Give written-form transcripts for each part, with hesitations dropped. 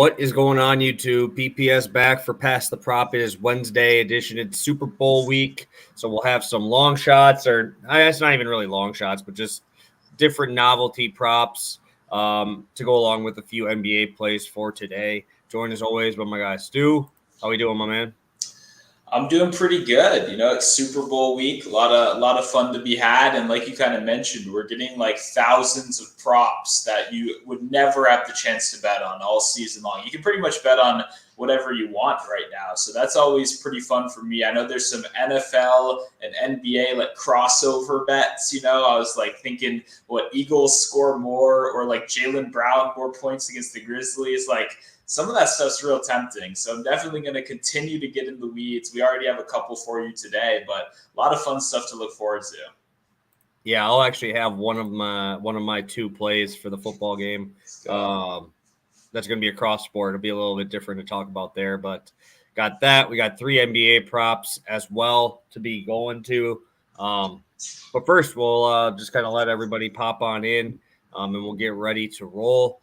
What is going on, YouTube? PPS back for Pass the Prop. It is Wednesday edition. It's Super Bowl week, so we'll have some long shots, or it's not even really long shots, but just different novelty props to go along with a few NBA plays for today. Joined as always by my guy Stu. How we doing, my man? I'm doing pretty good. It's Super Bowl week. A lot of fun to be had, and like you kind of mentioned, we're getting like thousands of props that you would never have the chance to bet on all season long. You can pretty much bet on whatever you want right now, so that's always pretty fun for me. I know there's some NFL and NBA like crossover bets. I was like thinking, what, Eagles score more, or like Jaylen Brown more points against the Grizzlies, like. Some of that stuff's real tempting. So I'm definitely going to continue to get in the weeds. We already have a couple for you today, but a lot of fun stuff to look forward to. Yeah, I'll actually have one of my two plays for the football game. That's going to be across sport. It'll be a little bit different to talk about there, but got that. We got 3 NBA props as well to be going to. But first, we'll just kind of let everybody pop on in, and we'll get ready to roll.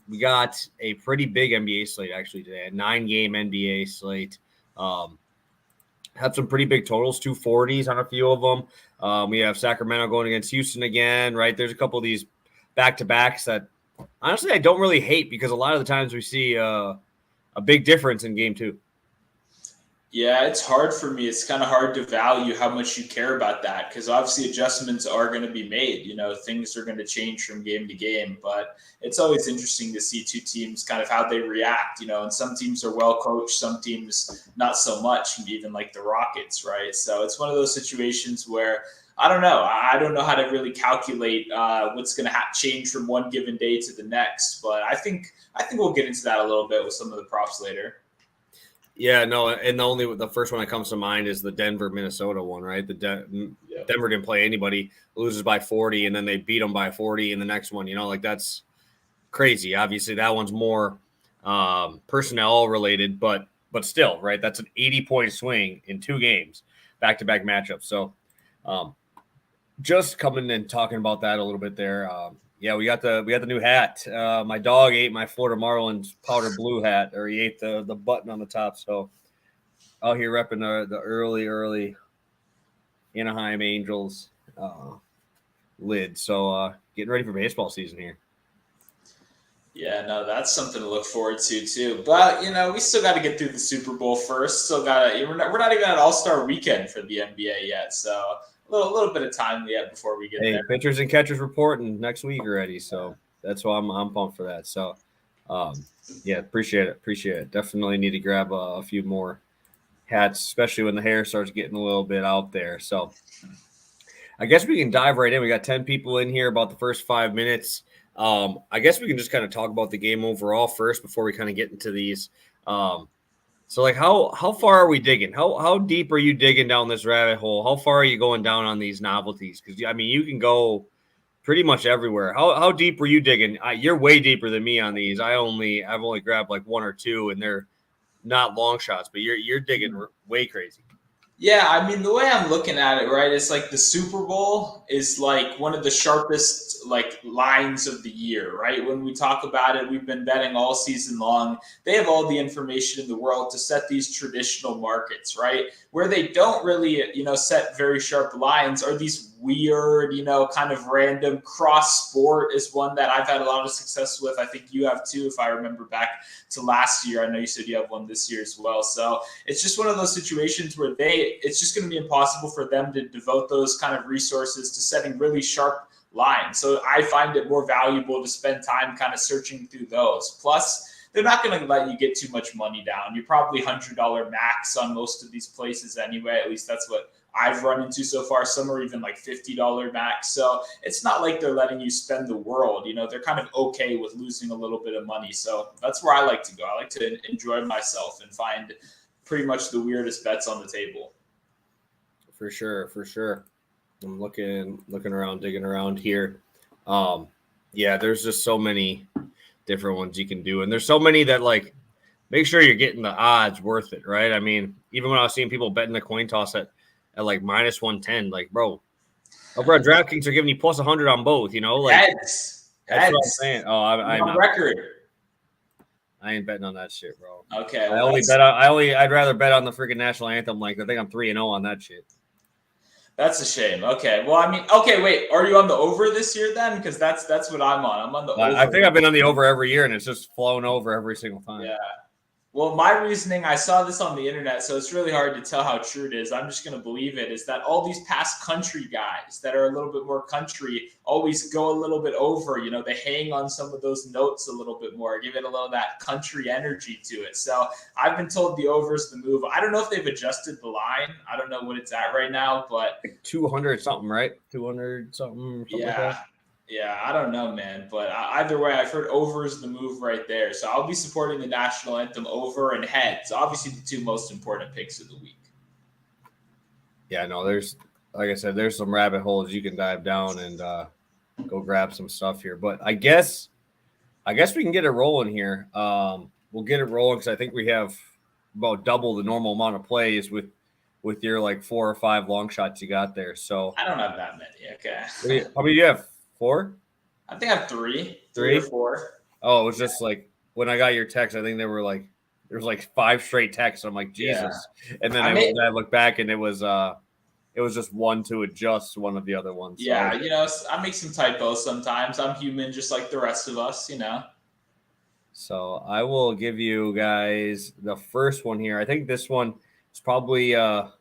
We got a pretty big NBA slate actually today, a 9-game NBA slate. Had some pretty big totals, 240s on a few of them. We have Sacramento going against Houston again, right? There's a couple of these back-to-backs that honestly I don't really hate, because a lot of the times we see a big difference in game 2. Yeah, it's hard for me. It's kind of hard to value how much you care about that, because obviously adjustments are going to be made. Things are going to change from game to game, but it's always interesting to see two teams kind of how they react, and some teams are well coached, some teams not so much, even like the Rockets, right? So it's one of those situations where I don't know. I don't know how to really calculate what's going to change from one given day to the next, but I think we'll get into that a little bit with some of the props later. Yeah, no, and the first one that comes to mind is the Denver-Minnesota one, right? Denver didn't play anybody, loses by 40, and then they beat them by 40 in the next one. That's crazy. Obviously, that one's more personnel related, but still, right? That's an 80-point swing in 2 games, back-to-back matchups. So, just coming and talking about that a little bit there. Yeah, we got the new hat. My dog ate my Florida Marlins powder blue hat, or he ate the button on the top. So out here repping the early Anaheim Angels lid. So getting ready for baseball season here. Yeah, no, that's something to look forward to too. But we still got to get through the Super Bowl first. We're not even at All-Star Weekend for the NBA yet, so. A little bit of time yet before we get there. Pitchers and catchers reporting next week already, so that's why I'm pumped for that. So, yeah, appreciate it. Definitely need to grab a few more hats, especially when the hair starts getting a little bit out there. So, I guess we can dive right in. We got 10 people in here, about the first 5 minutes. I guess we can just kind of talk about the game overall first before we kind of get into these. So, like, how far are we digging? How deep are you digging down this rabbit hole? How far are you going down on these novelties? Because, I mean, you can go pretty much everywhere. How deep were you digging? You're way deeper than me on these. I've only grabbed like 1 or 2, and they're not long shots, but you're digging way crazy. Yeah, I mean, the way I'm looking at it, right, it's like the Super Bowl is like one of the sharpest like lines of the year, right? When we talk about it, we've been betting all season long. They have all the information in the world to set these traditional markets, right? Where they don't really, set very sharp lines are these weird, kind of random cross sport is one that I've had a lot of success with. I think you have too, if I remember back to last year. I know you said you have one this year as well. So it's just one of those situations where it's just going to be impossible for them to devote those kind of resources to setting really sharp lines. So I find it more valuable to spend time kind of searching through those. Plus, they're not going to let you get too much money down. You're probably $100 max on most of these places anyway. At least that's what I've run into so far. Some are even like $50 max. So it's not like they're letting you spend the world. They're kind of okay with losing a little bit of money. So that's where I like to go. I like to enjoy myself and find pretty much the weirdest bets on the table. For sure. I'm looking around, digging around here. Yeah, there's just so many different ones you can do. And there's so many that, like, make sure you're getting the odds worth it, right? I mean, even when I was seeing people betting the coin toss at like minus 110, like, bro, over at DraftKings are giving you plus 100 on both, like Heads. That's what I'm saying. Oh, I'm on record. I ain't betting on that shit, bro. Okay. I'd rather bet on the freaking national anthem. Like, I think I'm 3-0 on that shit. That's a shame. Okay. Well, I mean, okay, wait. Are you on the over this year then? Because that's what I'm on. I'm on the over. I think I've been on the over every year, and it's just flown over every single time. Yeah. Well, my reasoning, I saw this on the internet, so it's really hard to tell how true it is. I'm just going to believe it, is that all these past country guys that are a little bit more country always go a little bit over. You know, they hang on some of those notes a little bit more, give it a little of that country energy to it. So I've been told the over is the move. I don't know if they've adjusted the line. I don't know what it's at right now, but like 200 something, right? 200 something. Yeah. Like that. Yeah, I don't know, man. But either way, I've heard over is the move right there. So I'll be supporting the national anthem over and heads. Obviously, the two most important picks of the week. Yeah, no, there's, like I said, there's some rabbit holes you can dive down and go grab some stuff here. But I guess we can get it rolling here. We'll get it rolling because I think we have about double the normal amount of plays with your like 4 or 5 long shots you got there. So I don't have that many. Okay. How many do you have? 4? I think I have 3. 3 or 4. Oh, it was just like when I got your text, I think there was like 5 straight texts. I'm like, Jesus. Yeah. And then I looked back and it was just one to adjust one of the other ones. Yeah, so. I make some typos sometimes. I'm human just like the rest of us, So I will give you guys the first one here. I think this one is probably a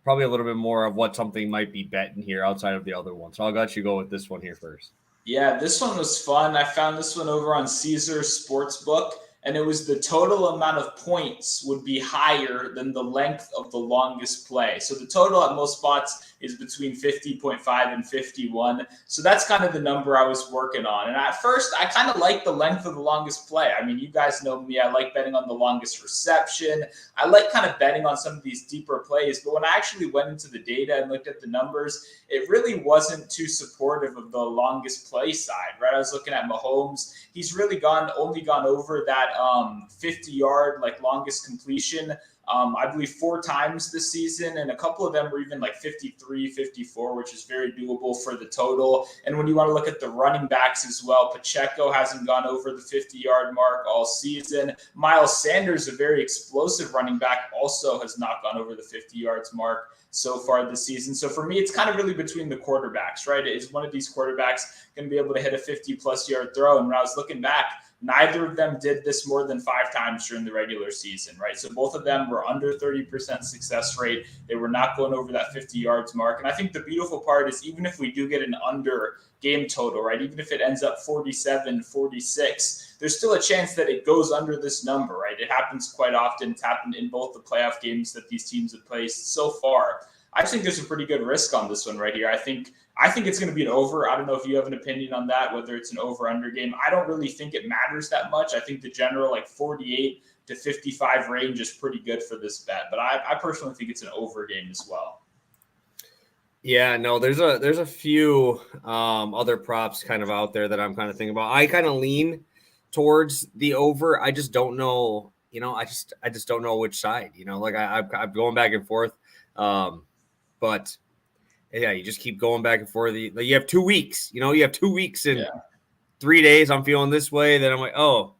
little bit more of what something might be betting here outside of the other one. So I'll let you go with this one here first. Yeah, this one was fun. I found this one over on Caesar Sportsbook, and it was the total amount of points would be higher than the length of the longest play. So the total at most spots is between 50.5 and 51. So that's kind of the number I was working on. And at first, I kind of like the length of the longest play. I mean, you guys know me. I like betting on the longest reception. I like kind of betting on some of these deeper plays. But when I actually went into the data and looked at the numbers, it really wasn't too supportive of the longest play side, right? I was looking at Mahomes. He's really only gone over that 50-yard, like longest completion, I believe 4 times this season, and a couple of them were even like 53, 54, which is very doable for the total. And when you want to look at the running backs as well, Pacheco hasn't gone over the 50-yard mark all season. Miles Sanders, a very explosive running back, also has not gone over the 50 yards mark so far this season. So for me, it's kind of really between the quarterbacks, right? Is one of these quarterbacks going to be able to hit a 50-plus yard throw? And when I was looking back, neither of them did this more than 5 times during the regular season, right? So both of them were under 30% success rate. They were not going over that 50 yards mark. And I think the beautiful part is even if we do get an under game total, right, even if it ends up 47, 46, there's still a chance that it goes under this number, right? It happens quite often. It's happened in both the playoff games that these teams have played so far. I think there's a pretty good risk on this one right here. I think it's going to be an over. I don't know if you have an opinion on that, whether it's an over-under game. I don't really think it matters that much. I think the general like 48 to 55 range is pretty good for this bet, but I personally think it's an over game as well. Yeah, no, there's a few other props kind of out there that I'm kind of thinking about. I kind of lean towards the over. I just don't know, I just don't know which side, like I'm going back and forth. But yeah, you just keep going back and forth. You have 2 weeks, you have 2 weeks and 3 days. I'm feeling this way. Then I'm like, oh,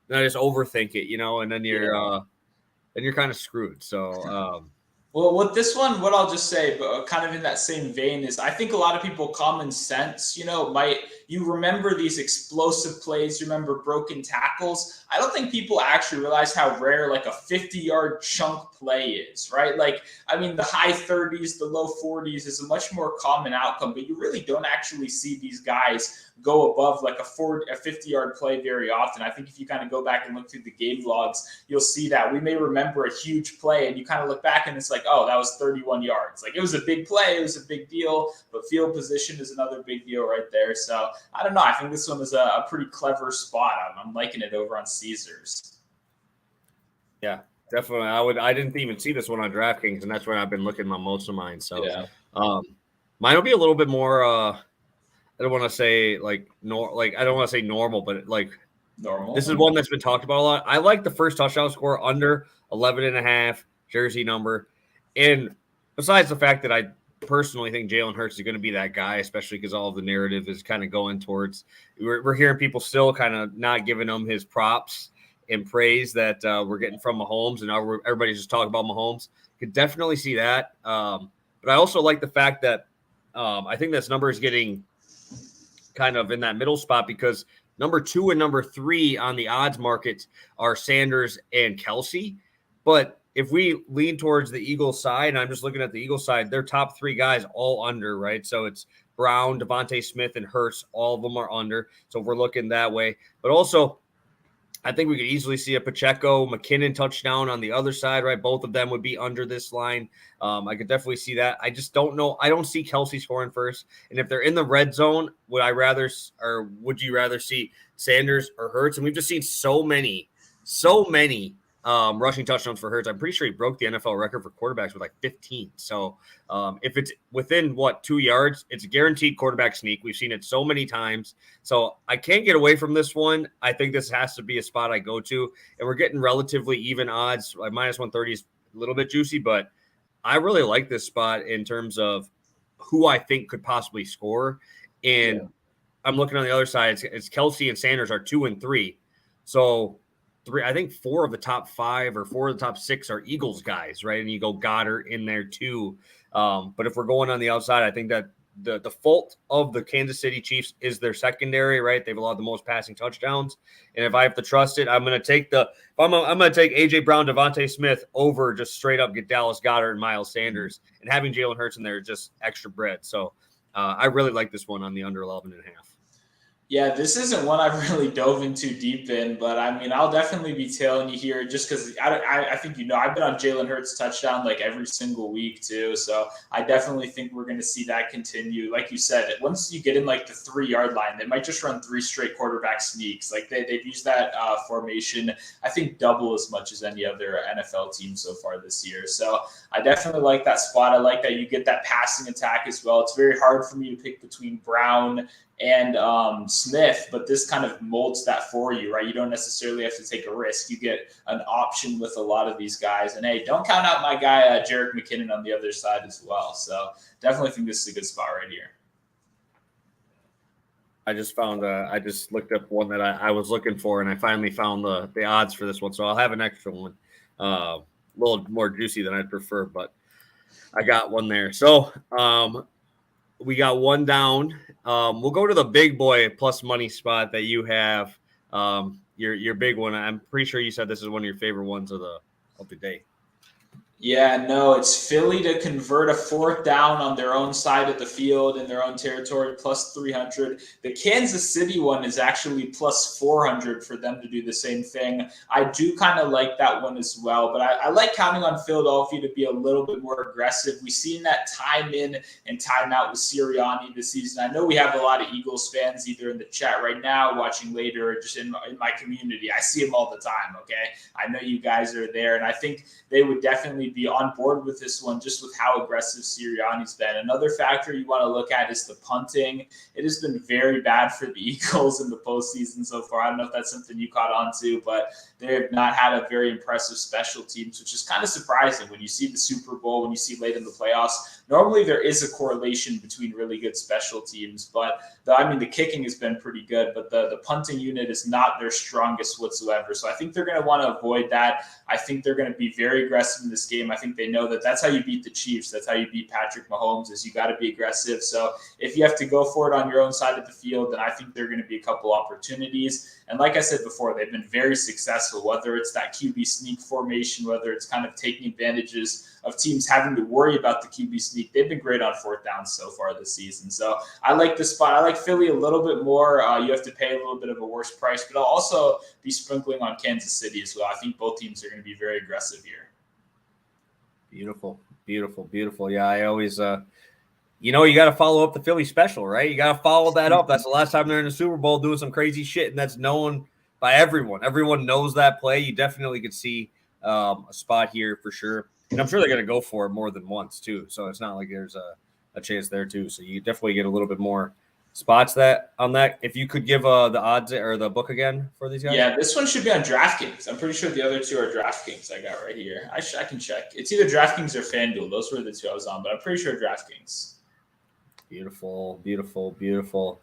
then I just overthink it, and then you're kind of screwed. So, well, with this one, what I'll just say, but kind of in that same vein, is I think a lot of people, common sense, you remember these explosive plays, you remember broken tackles. I don't think people actually realize how rare like a 50-yard chunk play is, right? Like, I mean, the high 30s, the low 40s is a much more common outcome, but you really don't actually see these guys go above like a 50-yard play very often. I think if you kind of go back and look through the game logs, you'll see that. We may remember a huge play and you kind of look back and it's like, oh, that was 31 yards. Like, it was a big play. It was a big deal, but field position is another big deal right there. So I don't know. I think this one is a pretty clever spot. I'm liking it over on Caesars. Yeah, definitely. I didn't even see this one on DraftKings, and that's where I've been looking on most of mine. So mine will be a little bit more I don't want to say I don't want to say normal, but like normal. This is one that's been talked about a lot. I like the first touchdown score under 11.5 jersey number. And besides the fact that personally think Jalen Hurts is going to be that guy, especially because all of the narrative is kind of going towards. We're hearing people still kind of not giving him his props and praise that we're getting from Mahomes, and now everybody's just talking about Mahomes. Could definitely see that. But I also like the fact that I think this number is getting kind of in that middle spot because number 2 and number 3 on the odds market are Sanders and Kelsey. But if we lean towards the Eagles side, and I'm just looking at the Eagles side, their top 3 guys all under, right? So it's Brown, Devontae Smith, and Hurts. All of them are under. So we're looking that way. But also, I think we could easily see a Pacheco McKinnon touchdown on the other side, right? Both of them would be under this line. I could definitely see that. I just don't know. I don't see Kelsey scoring first. And if they're in the red zone, would you rather see Sanders or Hurts? And we've just seen so many rushing touchdowns for Hurts. I'm pretty sure he broke the NFL record for quarterbacks with like 15. So if it's within 2 yards, it's a guaranteed quarterback sneak. We've seen it so many times. So I can't get away from this one. I think this has to be a spot I go to, and we're getting relatively even odds. Like minus 130 is a little bit juicy, but I really like this spot in terms of who I think could possibly score. And I'm looking on the other side. It's Kelsey and Sanders are 2 and 3. So I think 4 of the top 5 or 4 of the top 6 are Eagles guys, right? And you go Goddard in there too. But if we're going on the outside, I think that the fault of the Kansas City Chiefs is their secondary, right? They've allowed the most passing touchdowns. And if I have to trust it, I'm going to take I'm going to take AJ Brown, Devontae Smith over just straight up get Dallas Goedert and Miles Sanders, and having Jalen Hurts in there is just extra bread. So I really like this one on the under 11.5. Yeah, this isn't one I've really dove into deep in, but I mean, I'll definitely be tailing you here just because I think I've been on Jalen Hurts touchdown like every single week too. So I definitely think we're going to see that continue. Like you said, once you get in like the 3-yard line, they might just run 3 straight quarterback sneaks. Like they've used that formation, I think, double as much as any other NFL team so far this year. So I definitely like that spot. I like that you get that passing attack as well. It's very hard for me to pick between Brown and Smith, but this kind of molds that for you, right? You don't necessarily have to take a risk. You get an option with a lot of these guys. And hey, don't count out my guy, Jerick McKinnon on the other side as well. So definitely think this is a good spot right here. I just looked up one that I was looking for, and I finally found the odds for this one. So I'll have an extra one, a little more juicy than I'd prefer, but I got one there. So we got one down. We'll go to the big boy plus money spot that you have. Your big one. I'm pretty sure you said this is one of your favorite ones of the day. Yeah, no, it's Philly to convert a 4th down on their own side of the field in their own territory, plus 300. The Kansas City one is actually plus 400 for them to do the same thing. I do kind of like that one as well, but I like counting on Philadelphia to be a little bit more aggressive. We've seen that time in and time out with Sirianni this season. I know we have a lot of Eagles fans either in the chat right now, watching later, or just in my community. I see them all the time, okay? I know you guys are there, and I think they would definitely be on board with this one just with how aggressive Sirianni's been. Another factor you want to look at is the punting. It has been very bad for the Eagles in the postseason so far. I don't know if that's something you caught on to, but they have not had a very impressive special teams, which is kind of surprising when you see the Super Bowl, when you see late in the playoffs. Normally there is a correlation between really good special teams, but the kicking has been pretty good, but the punting unit is not their strongest whatsoever. So I think they're going to want to avoid that. I think they're going to be very aggressive in this game. I think they know that that's how you beat the Chiefs. That's how you beat Patrick Mahomes, is you got to be aggressive. So if you have to go for it on your own side of the field, then I think there are going to be a couple opportunities. And like I said before, they've been very successful, whether it's that QB sneak formation, whether it's kind of taking advantages of teams having to worry about the QB sneak. They've been great on 4th downs so far this season. So I like this spot. I like Philly a little bit more. You have to pay a little bit of a worse price, but I'll also be sprinkling on Kansas City as well. I think both teams are going to be very aggressive here. Beautiful, beautiful, beautiful. Yeah, I always, you got to follow up the Philly special, right? You got to follow that up. That's the last time they're in the Super Bowl doing some crazy shit, and that's known by everyone. Everyone knows that play. You definitely could see a spot here for sure. And I'm sure they're going to go for it more than once, too. So it's not like there's a chance there, too. So you definitely get a little bit more spots that on that. If you could give the odds or the book again for these guys. Yeah, this one should be on DraftKings. I'm pretty sure the other two are DraftKings. I got right here. I can check. It's either DraftKings or FanDuel. Those were the two I was on, but I'm pretty sure DraftKings. Beautiful, beautiful, beautiful.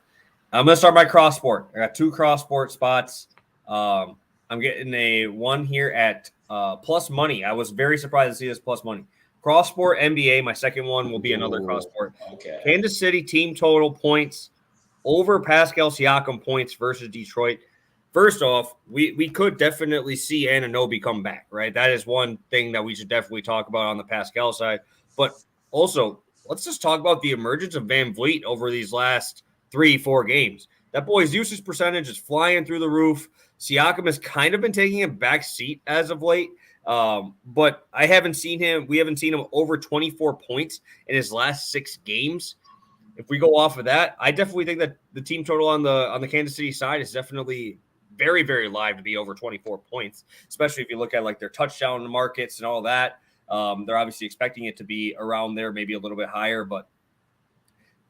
I'm gonna start my cross sport. I got 2 cross sport spots. I'm getting a one here at plus money. I was very surprised to see this plus money. Cross sport NBA. My second one will be another cross sport. Okay. Kansas City team total points over Pascal Siakam points versus Detroit. First off, we could definitely see Anunoby come back, right? That is one thing that we should definitely talk about on the Pascal side. But also, let's just talk about the emergence of Van Vliet over these last 3-4 games. That boy's usage percentage is flying through the roof. Siakam has kind of been taking a back seat as of late, but we haven't seen him over 24 points in his last 6 games. If we go off of that, I definitely think that the team total on the Kansas City side is definitely very, very live to be over 24 points, especially if you look at like their touchdown markets and all that. They're obviously expecting it to be around there, maybe a little bit higher, but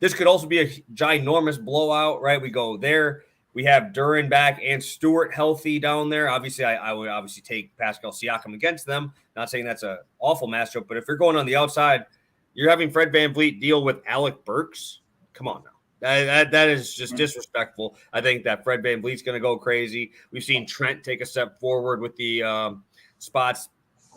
this could also be a ginormous blowout, right? We go there. We have Duran back and Stewart healthy down there. Obviously, I would obviously take Pascal Siakam against them. Not saying that's an awful matchup, but if you're going on the outside, you're having Fred VanVleet deal with Alec Burks. Come on now. That is just disrespectful. I think that Fred VanVleet's going to go crazy. We've seen Trent take a step forward with the spots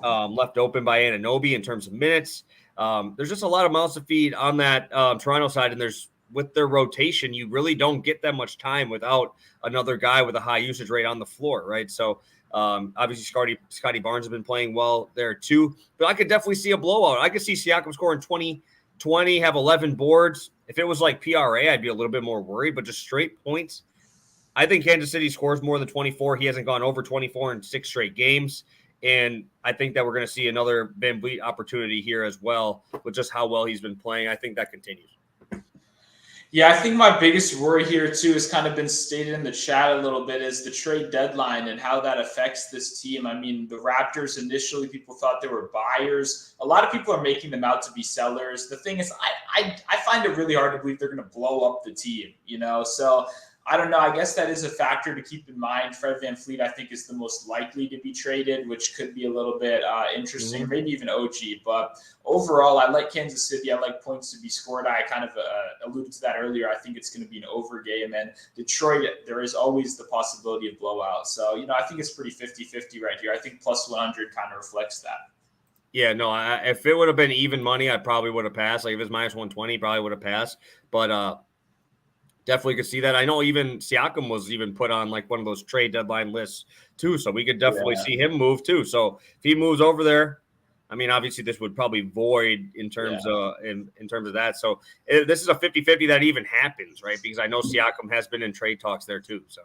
left open by Anunoby in terms of minutes. There's just a lot of mouths to feed on that Toronto side, and with their rotation, you really don't get that much time without another guy with a high usage rate on the floor, right? So obviously Scotty Barnes has been playing well there too, but I could definitely see a blowout. I could see Siakam scoring 20, have 11 boards. If it was like PRA, I'd be a little bit more worried, but just straight points. I think Kansas City scores more than 24. He hasn't gone over 24 in 6 straight games. And I think that we're going to see another VanVleet opportunity here as well with just how well he's been playing. I think that continues. Yeah, I think my biggest worry here, too, has kind of been stated in the chat a little bit, is the trade deadline and how that affects this team. I mean, the Raptors, initially, people thought they were buyers. A lot of people are making them out to be sellers. The thing is, I find it really hard to believe they're going to blow up the team, So I don't know. I guess that is a factor to keep in mind. Fred VanVleet, I think, is the most likely to be traded, which could be a little bit interesting, maybe even OG. But overall, I like Kansas City. I like points to be scored. I kind of alluded to that earlier. I think it's going to be an over game. And Detroit, there is always the possibility of blowout. So, I think it's pretty 50-50 right here. I think plus 100 kind of reflects that. Yeah, no, if it would have been even money, I probably would have passed. Like if it was minus 120, probably would have passed. But definitely could see that. I know even Siakam was even put on like one of those trade deadline lists too, so we could definitely see him move too. So if he moves over there, I mean, obviously this would probably void in terms of in terms of that. So this is a 50-50 that even happens, right? Because I know Siakam has been in trade talks there too. So.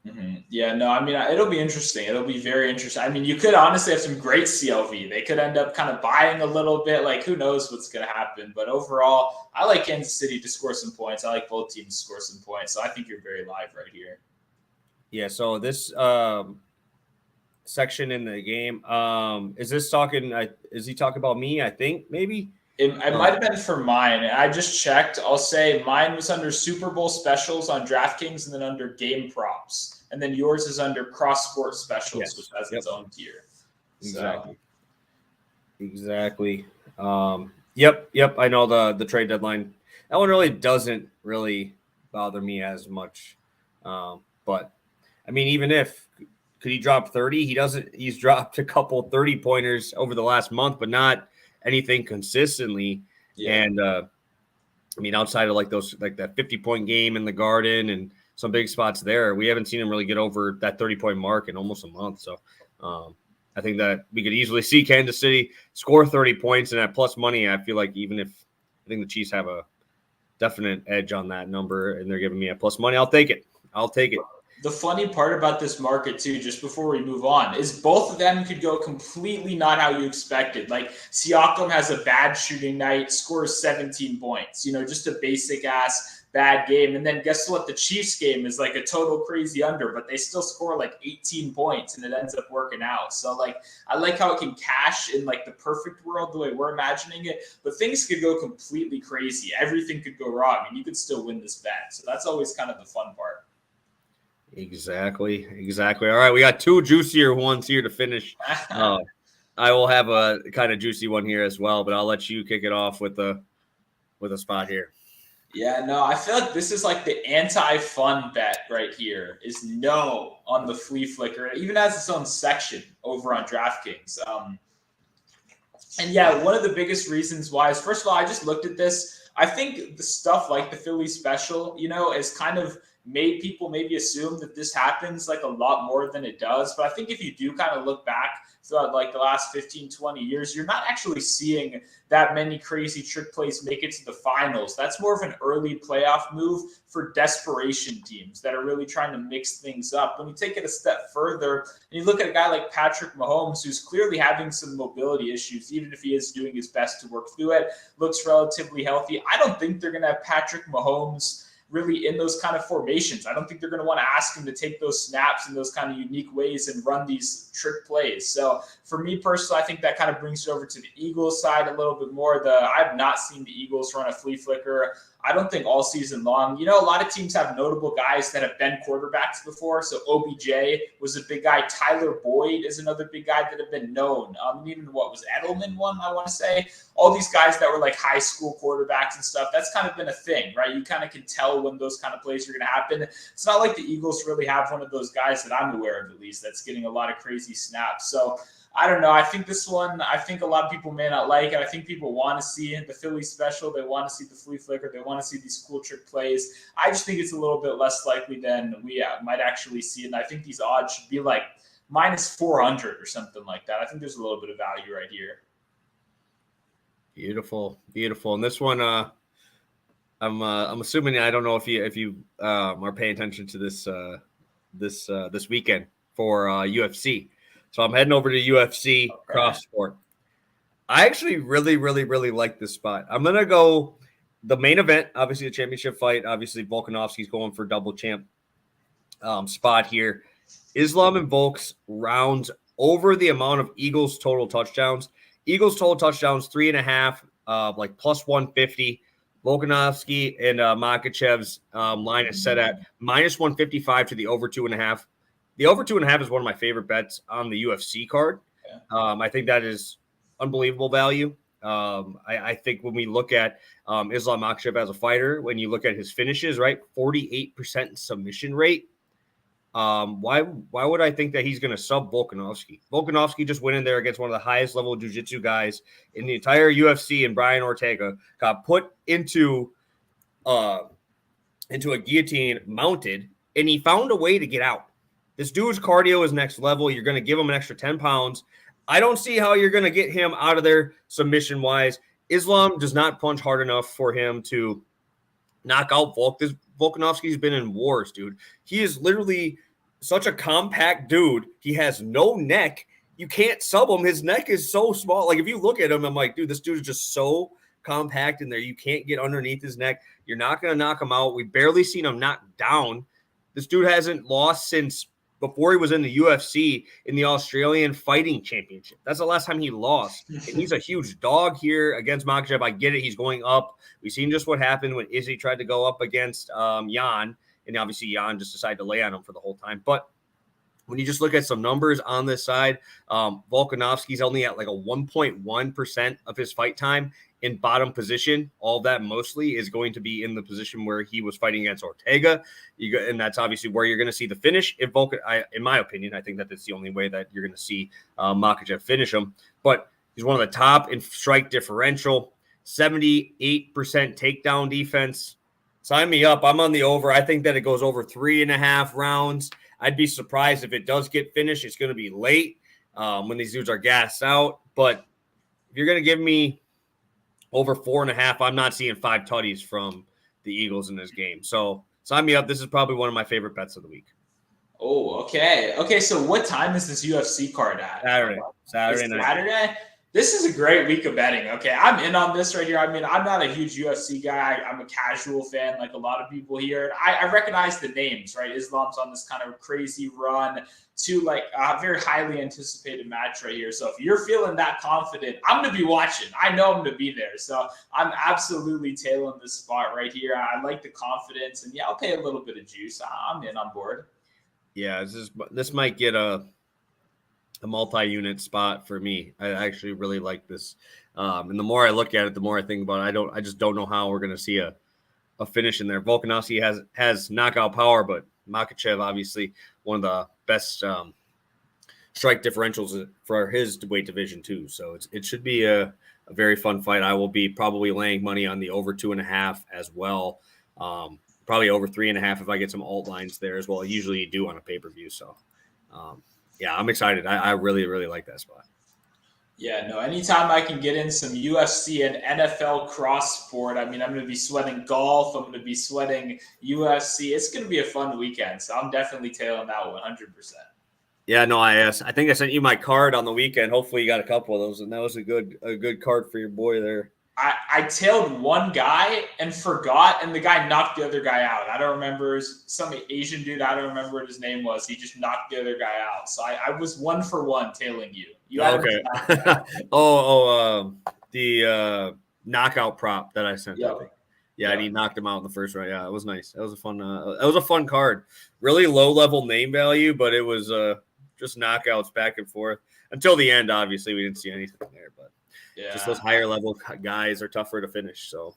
Mm-hmm. Yeah, no, I mean, it'll be interesting. It'll be very interesting. I mean, you could honestly have some great CLV. They could end up kind of buying a little bit. Like, who knows what's going to happen. But overall, I like Kansas City to score some points. I like both teams to score some points. So I think you're very live right here. Yeah, so this section in the game, is he talking about me, I think, maybe? It might have been for mine. I just checked. I'll say mine was under Super Bowl specials on DraftKings and then under game props. And then yours is under cross sport specials, which has its own tier. Exactly. Yep. I know the trade deadline. That one really doesn't really bother me as much. But I mean, even if could he drop 30? He's dropped a couple 30-pointers over the last month, but not anything consistently. And I mean, outside of like that 50-point game in the Garden and some big spots there, we haven't seen him really get over that 30-point mark in almost a month. So I think that we could easily see Kansas City score 30 points, and at plus money, I feel like I think the Chiefs have a definite edge on that number and they're giving me a plus money, I'll take it. The funny part about this market, too, just before we move on, is both of them could go completely not how you expected. Like, Siakam has a bad shooting night, scores 17 points. Just a basic-ass bad game. And then guess what? The Chiefs game is like a total crazy under, but they still score like 18 points and it ends up working out. So like, I like how it can cash in like the perfect world, the way we're imagining it, but things could go completely crazy. Everything could go wrong and you could still win this bet. So that's always kind of the fun part. Exactly. All right, we got two juicier ones here to finish. I will have a kind of juicy one here as well, but I'll let you kick it off with a spot here. Yeah, no, I feel like this is like the anti-fun bet right here is no on the Flea Flicker. It even has its own section over on DraftKings. And yeah, one of the biggest reasons why is, first of all, I just looked at this. I think the stuff like the Philly special, is kind of made people maybe assume that this happens like a lot more than it does. But I think if you do kind of look back throughout like the last 15, 20 years, you're not actually seeing that many crazy trick plays make it to the finals. That's more of an early playoff move for desperation teams that are really trying to mix things up. When you take it a step further and you look at a guy like Patrick Mahomes, who's clearly having some mobility issues, even if he is doing his best to work through it, looks relatively healthy. I don't think they're going to have Patrick Mahomes really in those kind of formations. I don't think they're going to want to ask him to take those snaps in those kind of unique ways and run these trick plays. So for me personally, I think that kind of brings it over to the Eagles side a little bit more. I've not seen the Eagles run a flea flicker, I don't think all season long. A lot of teams have notable guys that have been quarterbacks before. So OBJ was a big guy. Tyler Boyd is another big guy that have been known. Even what was Edelman one, I want to say. All these guys that were like high school quarterbacks and stuff, that's kind of been a thing, right? You kind of can tell when those kind of plays are going to happen. It's not like the Eagles really have one of those guys that I'm aware of, at least, that's getting a lot of crazy snaps. So I don't know. I think this one, I think a lot of people may not like it. I think people want to see the Philly special. They want to see the flea flicker. They want to see these cool trick plays. I just think it's a little bit less likely than we might actually see it. And I think these odds should be like minus 400 or something like that. I think there's a little bit of value right here. Beautiful. And this one, I'm assuming, I don't know if you are paying attention to this weekend for UFC. So I'm heading over to UFC Cross Sport. I actually really, really, really like this spot. I'm going to go the main event, obviously the championship fight. Obviously, Volkanovski's going for double champ spot here. Islam and Volks rounds over the amount of Eagles total touchdowns. Eagles total touchdowns, 3.5, like plus 150. Volkanovski and Makhachev's line is set at minus 155 to the over 2.5. The over 2.5 is one of my favorite bets on the UFC card. Yeah. I think that is unbelievable value. I think when we look at Islam Makhachev as a fighter, when you look at his finishes, right, 48% submission rate. Why would I think that he's going to sub Volkanovski? Volkanovski just went in there against one of the highest level jiu-jitsu guys in the entire UFC, and Brian Ortega got put into a guillotine, mounted, and he found a way to get out. This dude's cardio is next level. You're going to give him an extra 10 pounds. I don't see how you're going to get him out of there submission-wise. Islam does not punch hard enough for him to knock out Volk. Volkanovski's been in wars, dude. He is literally such a compact dude. He has no neck. You can't sub him. His neck is so small. Like, if you look at him, I'm like, dude, this dude is just so compact in there. You can't get underneath his neck. You're not going to knock him out. We've barely seen him knocked down. This dude hasn't lost since before he was in the UFC in the Australian Fighting Championship. That's the last time he lost. And he's a huge dog here against Makhachev. I get it. He's going up. We've seen just what happened when Izzy tried to go up against Jan. And obviously Jan just decided to lay on him for the whole time. But when you just look at some numbers on this side, Volkanovski's only at like a 1.1% of his fight time in bottom position. All that mostly is going to be in the position where he was fighting against Ortega. And that's obviously where you're going to see the finish. If in my opinion, I think that that's the only way that you're going to see Makhachev finish him. But he's one of the top in strike differential, 78% takedown defense. Sign me up. I'm on the over. I think that it goes over 3.5 rounds. I'd be surprised if it does get finished. It's going to be late when these dudes are gassed out. But if you're going to give me over 4.5, I'm not seeing 5 tutties from the Eagles in this game. So sign me up. This is probably one of my favorite bets of the week. Oh, okay. Okay, so what time is this UFC card at? Saturday night. Saturday? This is a great week of betting. Okay, I'm in on this right here. I mean, I'm not a huge UFC guy. I'm a casual fan, like a lot of people here. I recognize the names, right? Islam's on this kind of crazy run to like a very highly anticipated match right here. So if you're feeling that confident, I'm going to be watching. I know I'm going to be there. So I'm absolutely tailing this spot right here. I like the confidence, and yeah, I'll pay a little bit of juice. I'm in on board. Yeah, this might get a multi-unit spot for me. I actually really like this. And the more I look at it, the more I think about it. I just don't know how we're going to see a finish in there. Volkanovski has knockout power, but Makhachev, obviously one of the best strike differentials for his weight division too. So it should be a very fun fight. I will be probably laying money on the over 2.5 as well. Probably over 3.5 if I get some alt lines there as well. I usually do on a pay-per-view. So yeah, I'm excited. I really, really like that spot. Yeah, no, anytime I can get in some UFC and NFL cross sport, I mean, I'm going to be sweating golf. I'm going to be sweating UFC. It's going to be a fun weekend. So I'm definitely tailing that 100%. Yeah, no, I think I sent you my card on the weekend. Hopefully you got a couple of those, and that was a good card for your boy there. I tailed one guy and forgot, and the guy knocked the other guy out. I don't remember some Asian dude. I don't remember what his name was. He just knocked the other guy out. So I was 1-for-1 tailing you. Okay. The knockout prop that I sent. I think. Yeah, and he knocked him out in the first round. Yeah, it was nice. That was a fun card. Really low level name value, but it was just knockouts back and forth until the end. Obviously, we didn't see anything there, but just those higher level guys are tougher to finish. So,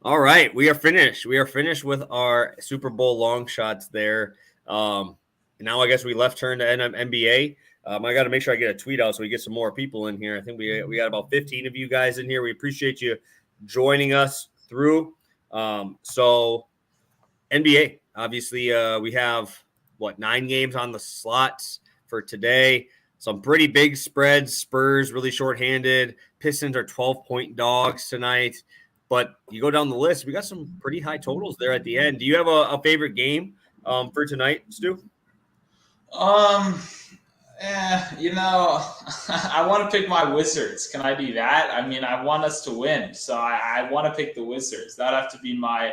all right, we are finished. We are finished with our Super Bowl long shots there. Now I guess we left turn to NBA. I got to make sure I get a tweet out so we get some more people in here. I think we got about 15 of you guys in here. We appreciate you joining us through. So NBA, obviously, we have 9 games on the slots for today. Some pretty big spreads. Spurs really shorthanded. Pistons are 12-point dogs tonight. But you go down the list, we got some pretty high totals there at the end. Do you have a favorite game for tonight, Stu? I want to pick my Wizards. Can I do that? I mean, I want us to win, so I want to pick the Wizards. That'd have to be my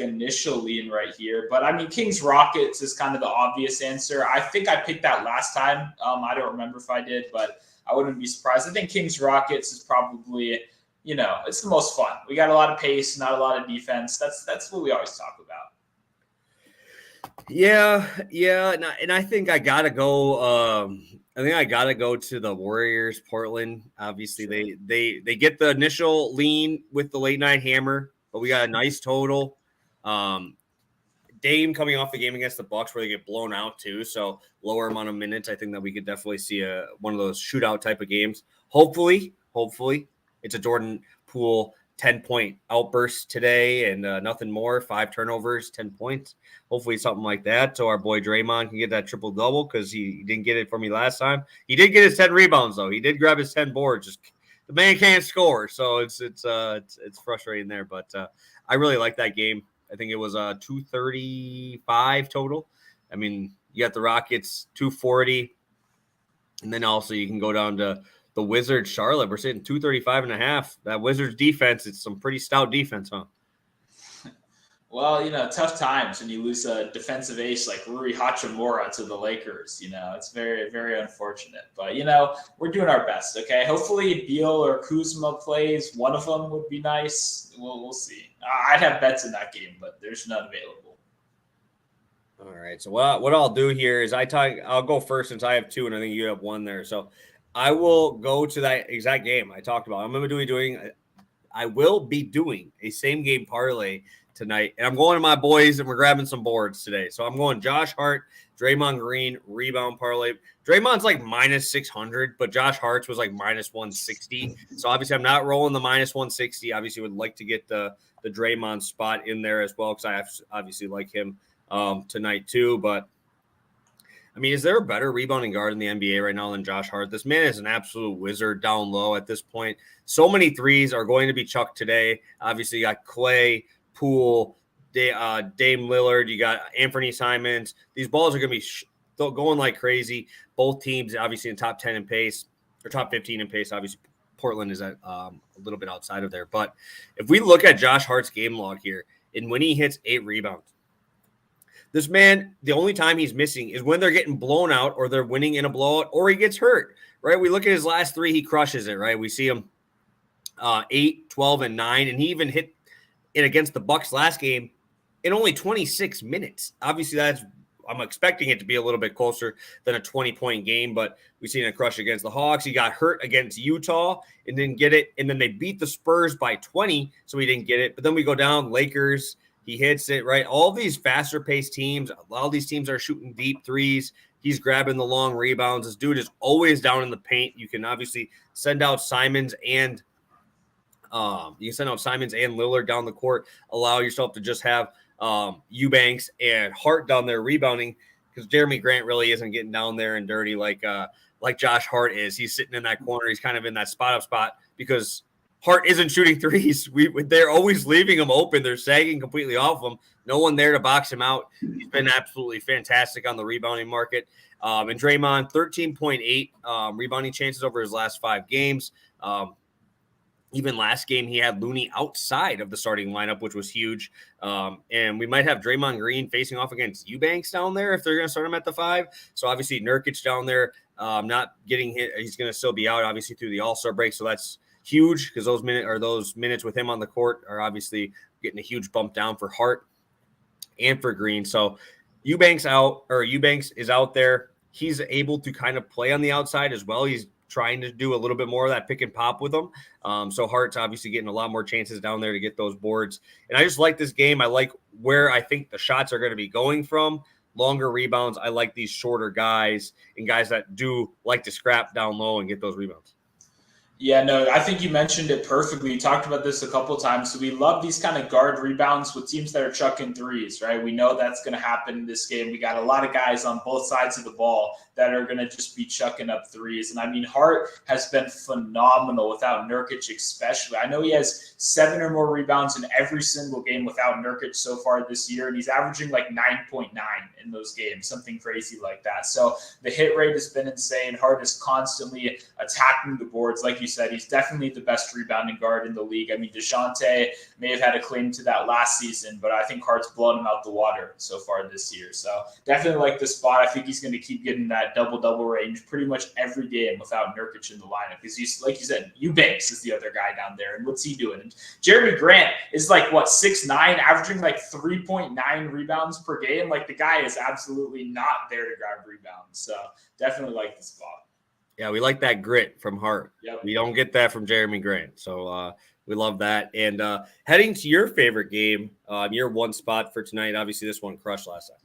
initial lean right here. But I mean, Kings Rockets is kind of the obvious answer. I think I picked that last time. I don't remember if I did, but I wouldn't be surprised. I think Kings Rockets is probably, it's the most fun. We got a lot of pace, not a lot of defense. That's what we always talk about. Yeah, and I think I gotta go. I think I gotta go to the Warriors, Portland. Obviously, sure. They get the initial lean with the late night hammer, but we got a nice total. Dame coming off the game against the Bucks where they get blown out too, so lower amount of minutes. I think that we could definitely see one of those shootout type of games. Hopefully, it's a Jordan Poole 10-point outburst today and nothing more. 5 turnovers, 10 points. Hopefully something like that. So our boy Draymond can get that triple-double because he didn't get it for me last time. He did get his 10 rebounds, though. He did grab his 10 boards. Just the man can't score. So it's frustrating there. But I really like that game. I think it was 235 total. I mean, you got the Rockets 240. And then also you can go down to the Wizards, Charlotte. We're sitting 235.5. That Wizards defense, it's some pretty stout defense, huh? Well, tough times when you lose a defensive ace like Rui Hachimura to the Lakers. It's very, very unfortunate. But, we're doing our best, okay? Hopefully Beal or Kuzma plays. One of them would be nice. We'll see. I'd have bets in that game, but there's none available. All right. So what I'll do here is I'll go first since I have 2 and I think you have 1 there. So I will go to that exact game I talked about. I will be doing a same game parlay tonight, and I'm going to my boys, and we're grabbing some boards today. So I'm going Josh Hart, Draymond Green, rebound parlay. Draymond's like minus 600, but Josh Hart's was like minus 160. So obviously I'm not rolling the minus 160. Obviously would like to get the Draymond spot in there as well because I obviously like him tonight too. But I mean, is there a better rebounding guard in the NBA right now than Josh Hart? This man is an absolute wizard down low at this point. So many threes are going to be chucked today. Obviously, you got Clay, Poole, Dame Lillard. You got Anthony Simons. These balls are going to be going like crazy. Both teams, obviously, in top 10 in pace. or top 15 in pace. Obviously, Portland is at a little bit outside of there. But if we look at Josh Hart's game log here, and when he hits 8 rebounds, this man, the only time he's missing is when they're getting blown out or they're winning in a blowout or he gets hurt, right? We look at his last 3, he crushes it, right? We see him 8, 12, and 9, and he even hit it against the Bucks last game in only 26 minutes. Obviously, I'm expecting it to be a little bit closer than a 20-point game, but we've seen a crush against the Hawks. He got hurt against Utah and didn't get it, and then they beat the Spurs by 20, so he didn't get it. But then we go down, Lakers, he hits it, right? All these faster-paced teams, all these teams are shooting deep threes. He's grabbing the long rebounds. This dude is always down in the paint. You can obviously send out Simons and Lillard down the court, allow yourself to just have Eubanks and Hart down there rebounding, because Jeremy Grant really isn't getting down there and dirty like Josh Hart is. He's sitting in that corner. He's kind of in that spot because Hart isn't shooting threes. They're always leaving him open. They're sagging completely off him. No one there to box him out. He's been absolutely fantastic on the rebounding market. And Draymond, 13.8 rebounding chances over his last 5 games. Even last game, he had Looney outside of the starting lineup, which was huge. And we might have Draymond Green facing off against Eubanks down there if they're going to start him at the 5. So obviously Nurkic down there not getting hit. He's going to still be out, obviously, through the All-Star break. So that's huge, because those minutes with him on the court are obviously getting a huge bump down for Hart and for Green. So Eubanks is out there. He's able to kind of play on the outside as well. He's trying to do a little bit more of that pick and pop with them. So Hart's obviously getting a lot more chances down there to get those boards. And I just like this game. I like where I think the shots are going to be going from. Longer rebounds. I like these shorter guys and guys that do like to scrap down low and get those rebounds. Yeah, no, I think you mentioned it perfectly. You talked about this a couple of times. So we love these kind of guard rebounds with teams that are chucking threes, right? We know that's going to happen in this game. We got a lot of guys on both sides of the ball that are going to just be chucking up threes. And I mean, Hart has been phenomenal without Nurkic, especially. I know he has 7 or more rebounds in every single game without Nurkic so far this year. And he's averaging like 9.9 in those games, something crazy like that. So the hit rate has been insane. Hart is constantly attacking the boards. Like you said, he's definitely the best rebounding guard in the league. I mean, DeJounte may have had a claim to that last season, but I think Hart's blown him out the water so far this year. So definitely like the spot. I think he's going to keep getting that double-double range pretty much every game without Nurkic in the lineup, because he's, like you said, Eubanks is the other guy down there, and what's he doing? And Jeremy Grant is like, 6'9", averaging like 3.9 rebounds per game. Like, the guy is absolutely not there to grab rebounds. So definitely like the spot. Yeah, we like that grit from Hart. Yep. We don't get that from Jeremy Grant. So we love that. And heading to your favorite game, your one spot for tonight, obviously this one crushed last time.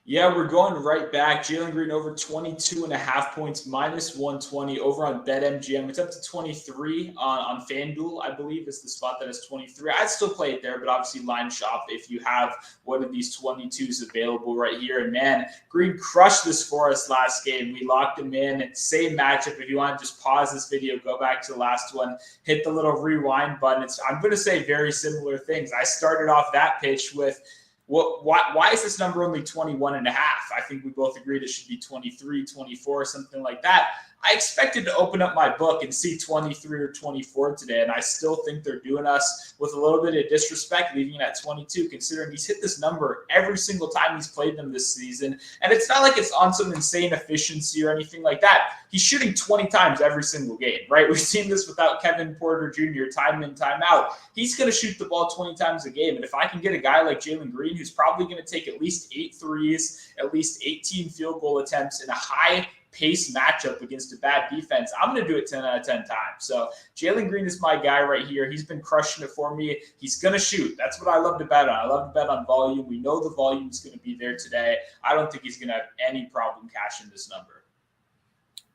Yeah, we're going right back. Jalen Green over 22.5 points, minus 120 over on BetMGM. It's up to 23 on FanDuel, I believe, is the spot that is 23. I'd still play it there, but obviously line shop if you have one of these 22s available right here. And man, Green crushed this for us last game. We locked him in. Same matchup. If you want to just pause this video, go back to the last one, hit the little rewind button. I'm going to say very similar things. I started off that pitch with, why is this number only 21.5? I think we both agreed it should be 23, 24, something like that. I expected to open up my book and see 23 or 24 today, and I still think they're doing us with a little bit of disrespect, leaving it at 22, considering he's hit this number every single time he's played them this season. And it's not like it's on some insane efficiency or anything like that. He's shooting 20 times every single game, right? We've seen this without Kevin Porter Jr. time in, time out. He's going to shoot the ball 20 times a game. And if I can get a guy like Jalen Green, who's probably going to take at least 8 threes, at least 18 field goal attempts in a high pace matchup against a bad defense, I'm going to do it 10 out of 10 times. So Jalen Green is my guy right here. He's been crushing it for me. He's going to shoot. That's what I love to bet on. I love to bet on volume. We know the volume is going to be there today. I don't think he's going to have any problem cashing this number.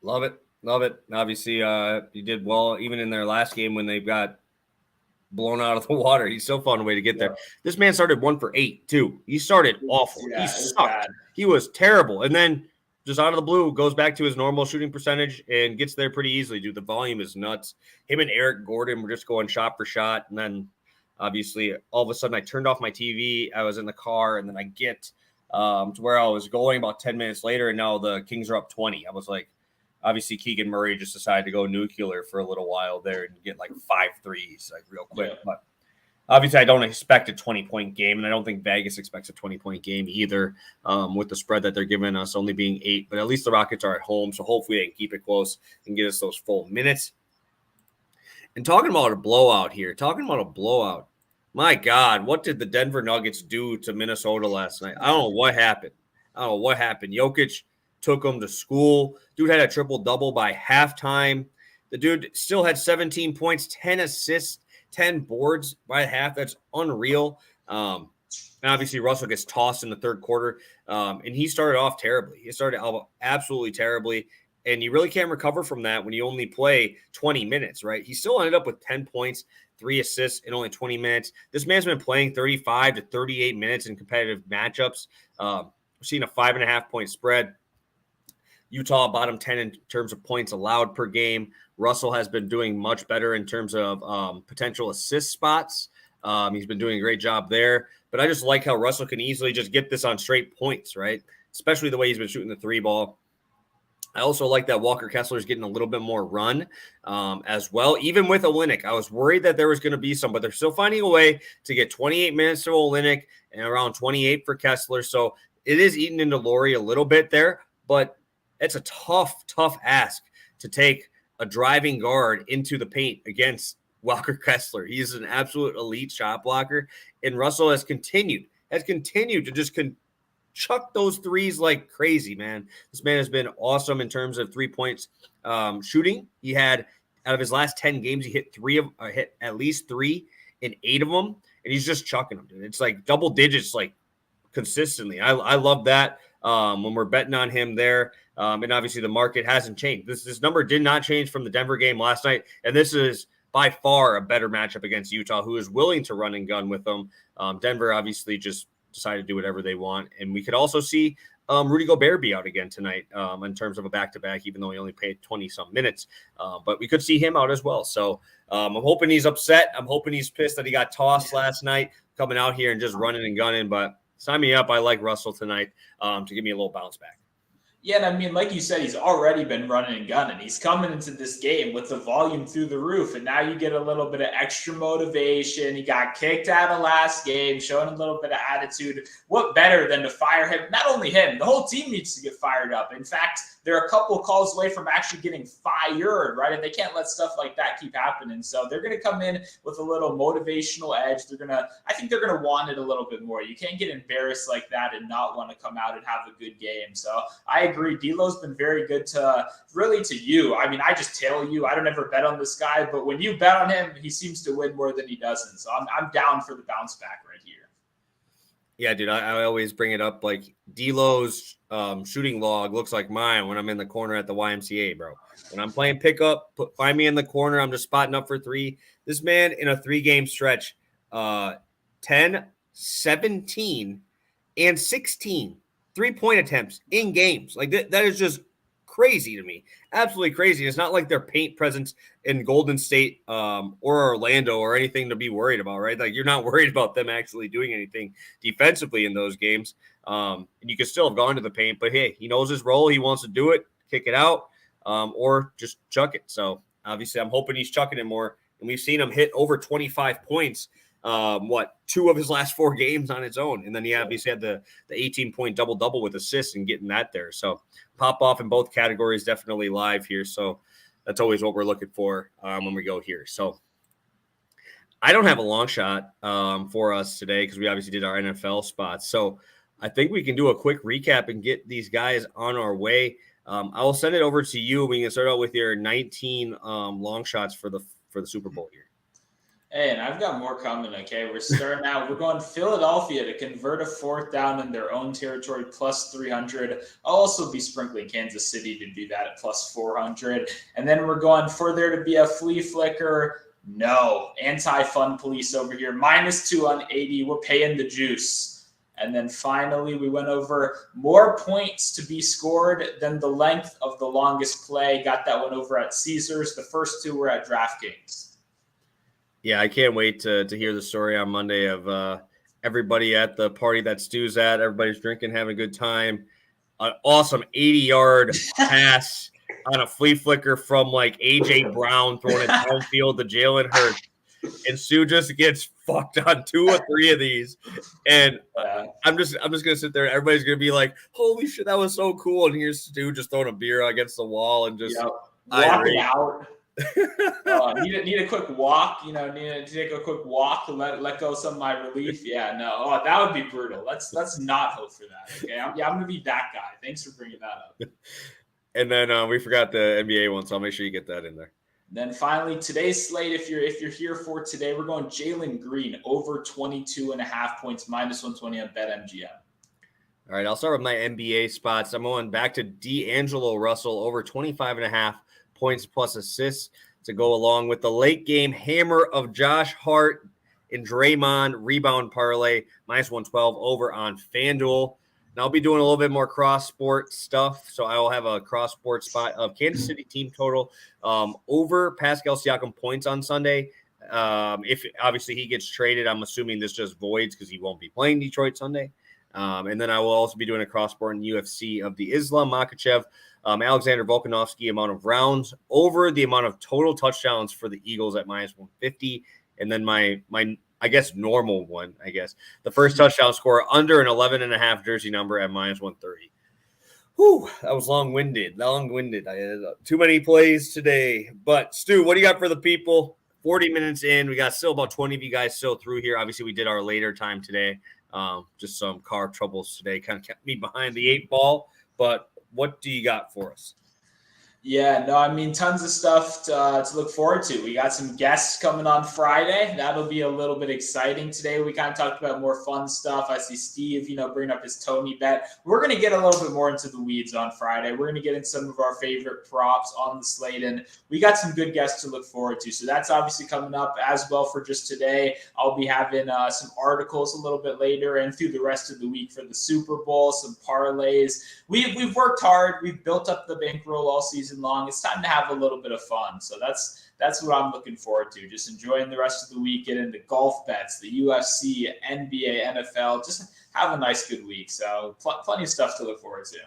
Love it. Love it. Obviously, he did well even in their last game when they got blown out of the water. He's so fun way to get there. This man started 1 for 8 too. He started awful. Yeah, he sucked. He was terrible. And then just out of the blue, goes back to his normal shooting percentage and gets there pretty easily, dude. The volume is nuts. Him and Eric Gordon were just going shot for shot. And then, obviously, all of a sudden, I turned off my TV. I was in the car, and then I get to where I was going about 10 minutes later, and now the Kings are up 20. I was like, Obviously, Keegan Murray just decided to go nuclear for a little while there and get like 5 threes, like real quick. Yeah. But obviously, I don't expect a 20-point game, and I don't think Vegas expects a 20-point game either, with the spread that they're giving us only being 8. But at least the Rockets are at home, so hopefully they can keep it close and get us those full minutes. And talking about a blowout, my God, what did the Denver Nuggets do to Minnesota last night? I don't know what happened. Jokic took them to school. Dude had a triple-double by halftime. The dude still had 17 points, 10 assists, 10 boards by half. That's unreal. And obviously, Russell gets tossed in the third quarter, and he started off terribly. He started out absolutely terribly, and you really can't recover from that when you only play 20 minutes, right? He still ended up with 10 points, 3 assists in only 20 minutes. This man's been playing 35 to 38 minutes in competitive matchups. We're seeing a 5.5-point spread. Utah bottom 10 in terms of points allowed per game. Russell has been doing much better in terms of potential assist spots. He's been doing a great job there. But I just like how Russell can easily just get this on straight points, right? Especially the way he's been shooting the 3 ball. I also like that Walker Kessler's getting a little bit more run as well. Even with Olynyk, I was worried that there was going to be some, but they're still finding a way to get 28 minutes to Olynyk and around 28 for Kessler. So it is eating into Laurie a little bit there, but it's a tough ask to take a driving guard into the paint against Walker Kessler. He's an absolute elite shot blocker, and Russell has continued to just chuck those threes like crazy, man. This man has been awesome in terms of 3 points shooting. He had, out of his last 10 games, he hit at least 3 in 8 of them, and he's just chucking them, dude. It's like double digits, like consistently. I love that when we're betting on him there. And obviously the market hasn't changed. This number did not change from the Denver game last night, and this is by far a better matchup against Utah, who is willing to run and gun with them. Denver obviously just decided to do whatever they want. And we could also see Rudy Gobert be out again tonight in terms of a back-to-back, even though he only played 20-some minutes. But we could see him out as well. So I'm hoping he's upset. I'm hoping he's pissed that he got tossed last night, coming out here and just running and gunning. But sign me up. I like Russell tonight to give me a little bounce back. Yeah, and I mean, like you said, he's already been running and gunning. He's coming into this game with the volume through the roof, and now you get a little bit of extra motivation. He got kicked out of last game, showing a little bit of attitude. What better than to fire him? Not only him, the whole team needs to get fired up. In fact, they're a couple of calls away from actually getting fired, right? And they can't let stuff like that keep happening. So they're going to come in with a little motivational edge. I think they're going to want it a little bit more. You can't get embarrassed like that and not want to come out and have a good game. So I agree. D'Lo's been very good to you. I mean, I just tell you, I don't ever bet on this guy, but when you bet on him, he seems to win more than he doesn't. So I'm down for the bounce back right here. Yeah, dude, I always bring it up. Like D'Lo's shooting log looks like mine when I'm in the corner at the YMCA, bro. When I'm playing pickup, find me in the corner. I'm just spotting up for 3. This man in a 3-game stretch, 10, 17, and 16 3-point attempts in games. Like that is just crazy to me. Absolutely crazy. It's not like their paint presence in Golden State or Orlando or anything to be worried about, right? Like you're not worried about them actually doing anything defensively in those games. And you could still have gone to the paint, but hey, he knows his role. He wants to do it, kick it out, or just chuck it. So obviously I'm hoping he's chucking it more. And we've seen him hit over 25 points 2 of his last 4 games on its own. And then he obviously had the 18-point double-double with assists and getting that there. So pop off in both categories, definitely live here. So that's always what we're looking for when we go here. So I don't have a long shot for us today because we obviously did our NFL spots. So I think we can do a quick recap and get these guys on our way. I will send it over to you. We can start out with your 19 long shots for the Super Bowl here. Hey, and I've got more coming, okay? We're starting out. We're going Philadelphia to convert a 4th down in their own territory, plus 300. I'll also be sprinkling Kansas City to do that at plus 400. And then we're going for there to be a flea flicker. No. Anti-fun police over here. -2 on 80. We're paying the juice. And then finally, we went over more points to be scored than the length of the longest play. Got that one over at Caesars. The first 2 were at DraftKings. Yeah, I can't wait to hear the story on Monday of everybody at the party that Stu's at. Everybody's drinking, having a good time. An awesome 80-yard pass on a flea flicker from like AJ Brown throwing it downfield to Jalen Hurts. And Stu just gets fucked on 2 or 3 of these. And I'm just gonna sit there and everybody's gonna be like, holy shit, that was so cool. And here's Stu just throwing a beer against the wall and just walking out. Need a quick walk, need to take a quick walk to let go some of my relief. Yeah, no. Oh, that would be brutal. Let's not hope for that. Okay. I'm gonna be that guy. Thanks for bringing that up. And then we forgot the NBA one, so I'll make sure you get that in there. Then finally, today's slate, if you're here for today, we're going Jalen Green over 22.5 points, -120 on BetMGM. All right, I'll start with my NBA spots. I'm going back to D'Angelo Russell over 25.5 points plus assists to go along with the late game hammer of Josh Hart and Draymond rebound parlay, -112 over on FanDuel. And I'll be doing a little bit more cross-sport stuff. So I will have a cross-sport spot of Kansas City team total over Pascal Siakam points on Sunday. If obviously he gets traded, I'm assuming this just voids because he won't be playing Detroit Sunday. And then I will also be doing a cross-sport in UFC of the Islam Makhachev, Alexander Volkanovski amount of rounds over the amount of total touchdowns for the Eagles at -150. And then my I guess normal one, the first touchdown score under an 11.5 jersey number at -130. Whew, that was long-winded. I had too many plays today. But Stu, what do you got for the people? 40 minutes in. We got still about 20 of you guys still through here. Obviously, we did our later time today. Just some car troubles today kind of kept me behind the 8 ball. But what do you got for us? Yeah, no, I mean, tons of stuff to look forward to. We got some guests coming on Friday. That'll be a little bit exciting today. We kind of talked about more fun stuff. I see Steve, bringing up his Tony bet. We're going to get a little bit more into the weeds on Friday. We're going to get in some of our favorite props on the slate, and we got some good guests to look forward to. So that's obviously coming up as well for just today. I'll be having some articles a little bit later and through the rest of the week for the Super Bowl, some parlays. We've worked hard. We've built up the bankroll all season long. It's time to have a little bit of fun. So that's what I'm looking forward to. Just enjoying the rest of the week, get into golf bets, the UFC, NBA, NFL. Just have a nice, good week. So plenty of stuff to look forward to.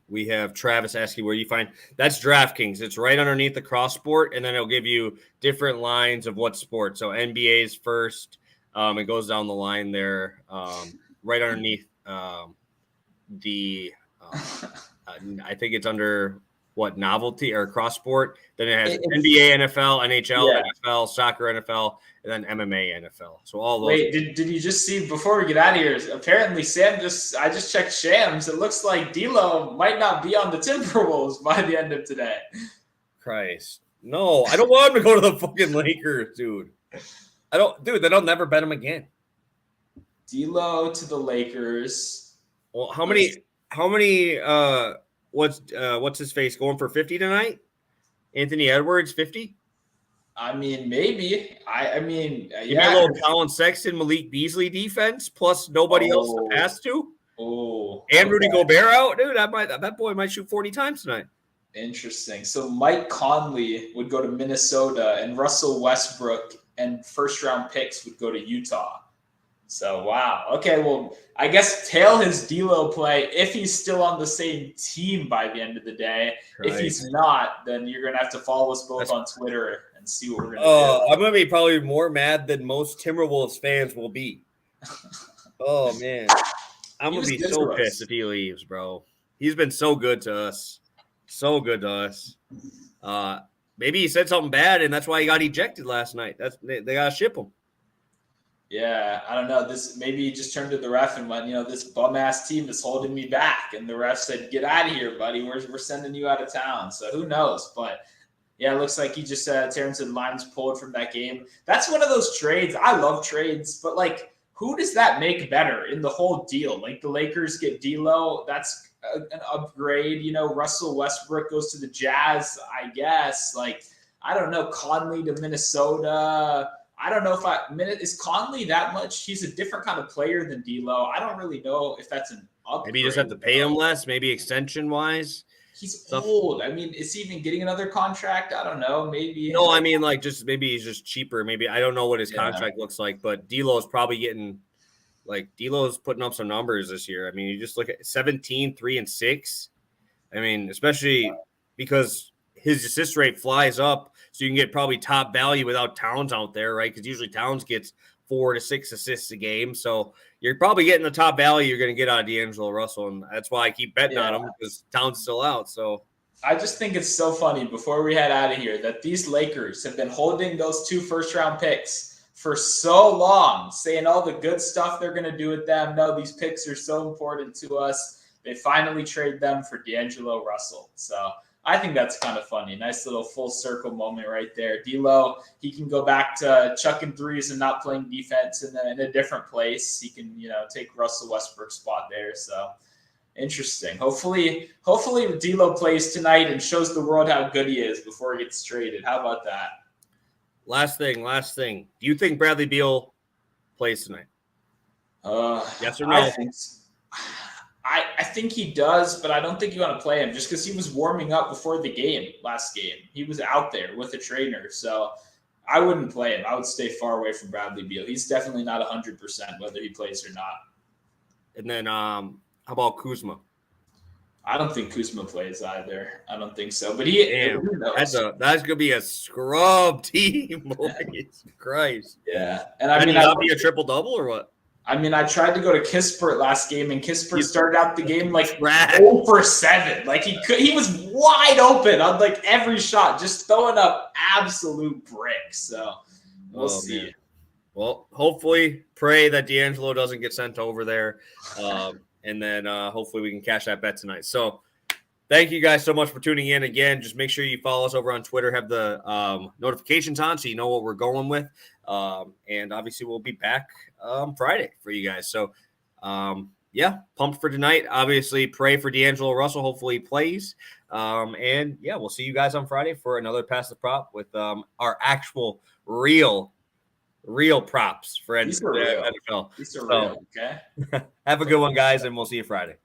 We have Travis asking where you find that's DraftKings. It's right underneath the cross sport, and then it'll give you different lines of what sport. So NBA is first. It goes down the line there, right underneath I think it's under what novelty or cross sport. Then it has NBA, NFL, NHL, NFL, soccer, NFL, and then MMA, NFL. So all those. Wait, did you just see before we get out of here? Apparently, I just checked Shams. It looks like D'Lo might not be on the Timberwolves by the end of today. Christ, no! I don't want him to go to the fucking Lakers, dude. Then I'll never bet him again. D'Lo to the Lakers. Well, how many? What's his face going for 50 tonight? Anthony Edwards 50. I mean, maybe. Give me a little Colin Sexton, Malik Beasley defense plus nobody else to pass to. And Rudy Gobert out, dude. That boy might shoot 40 times tonight. Interesting. So Mike Conley would go to Minnesota, and Russell Westbrook and first-round picks would go to Utah. So, wow. Okay, well, I guess tail his D'Lo play if he's still on the same team by the end of the day. Right. If he's not, then you're going to have to follow us both on Twitter and see what we're going to do. I'm going to be probably more mad than most Timberwolves fans will be. Oh, man. I'm going to be so pissed if he leaves, bro. He's been so good to us. So good to us. Maybe he said something bad, and that's why he got ejected last night. They got to ship him. Yeah, I don't know. Maybe he just turned to the ref and went, this bum ass team is holding me back, and the ref said, "Get out of here, buddy. We're sending you out of town." So who knows? But yeah, it looks like he just Terrence said lines pulled from that game. That's one of those trades. I love trades, but who does that make better in the whole deal? Like the Lakers get D'Lo, that's an upgrade. Russell Westbrook goes to the Jazz, I guess. I don't know, Conley to Minnesota. I don't know is Conley that much? He's a different kind of player than D'Lo. I don't really know if that's an upgrade. Maybe you just have to pay him less, maybe extension-wise. He's old. I mean, is he even getting another contract? I don't know. Maybe. No, I mean, maybe he's just cheaper. Maybe I don't know what his contract looks like, but D'Lo is probably getting D'Lo's putting up some numbers this year. I mean, you just look at 17, 3, and 6. I mean, especially because his assist rate flies up, so you can get probably top value without Towns out there, right? Because usually Towns gets 4 to 6 assists a game, so you're probably getting the top value you're going to get out of D'Angelo Russell, and that's why I keep betting on him because Towns is still out. So I just think it's so funny before we head out of here that these Lakers have been holding those 2 first-round picks for so long, saying all the good stuff they're going to do with them. No, these picks are so important to us. They finally trade them for D'Angelo Russell. So I think that's kind of funny. Nice little full circle moment right there. D'Lo, he can go back to chucking threes and not playing defense in a different place. He can, take Russell Westbrook's spot there. So interesting. Hopefully D'Lo plays tonight and shows the world how good he is before he gets traded. How about that? Last thing. Do you think Bradley Beal plays tonight? Yes or no? I think he does, but I don't think you want to play him just because he was warming up before the last game. He was out there with a trainer, so I wouldn't play him. I would stay far away from Bradley Beal. He's definitely not 100% whether he plays or not. And then how about Kuzma? I don't think Kuzma plays either. I don't think so. But that's gonna be a scrub team, boys. Christ. Yeah, and that'll be a triple double or what? I mean, I tried to go to Kispert last game, and Kispert started out the game like 0 for 7. Like he was wide open on like every shot, just throwing up absolute bricks. So we'll see. Man. Well, hopefully, pray that D'Angelo doesn't get sent over there, and then hopefully we can cash that bet tonight. So thank you guys so much for tuning in again. Just make sure you follow us over on Twitter, have the notifications on so you know what we're going with. And obviously we'll be back Friday for you guys. So, pumped for tonight. Obviously, pray for D'Angelo Russell. Hopefully he plays. We'll see you guys on Friday for another Pass the Prop with our actual real props for NFL. These are real, okay? Have a good one, guys, and we'll see you Friday.